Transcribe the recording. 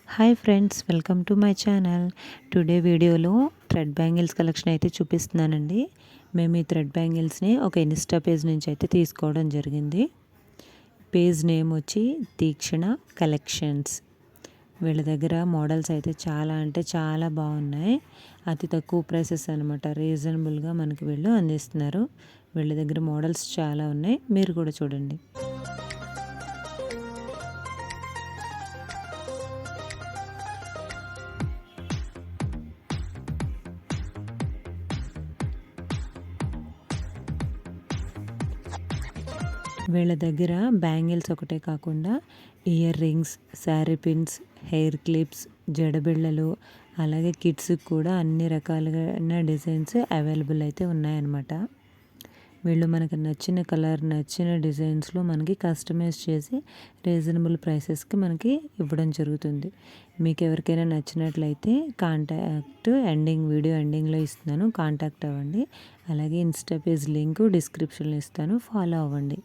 Hi friends, welcome to my channel. Today వీడియోలో thread bangles collection అయితే చూపిస్తున్నానండి. మేము ఈ థ్రెడ్ బ్యాంగిల్స్ని ఒక ఇన్స్టా పేజ్ నుంచి అయితే తీసుకోవడం జరిగింది. పేజ్ నేమ్ వచ్చి తీక్షణ కలెక్షన్స్. వీళ్ళ దగ్గర మోడల్స్ అయితే చాలా అంటే చాలా బాగున్నాయి. అతి తక్కువ ప్రైసెస్ అనమాట, రీజనబుల్గా మనకి వీళ్ళు అందిస్తున్నారు. వీళ్ళ దగ్గర మోడల్స్ చాలా ఉన్నాయి, మీరు కూడా చూడండి. వీళ్ళ దగ్గర బ్యాంగిల్స్ ఒకటే కాకుండా earrings, sari pins, hair clips, జడబిళ్ళలు, అలాగే కిడ్స్కి కూడా అన్ని రకాలుగా డిజైన్స్ అవైలబుల్ అయితే ఉన్నాయన్నమాట. వీళ్ళు మనకు నచ్చిన కలర్, నచ్చిన డిజైన్స్లో మనకి కస్టమైజ్ చేసి రీజనబుల్ ప్రైసెస్కి మనకి ఇవ్వడం జరుగుతుంది. మీకు ఎవరికైనా నచ్చినట్లయితే వీడియో ఎండింగ్లో ఇస్తున్నాను, కాంటాక్ట్ అవ్వండి. అలాగే ఇన్స్టా పేజ్ లింక్ డిస్క్రిప్షన్లో ఇస్తాను, ఫాలో అవ్వండి.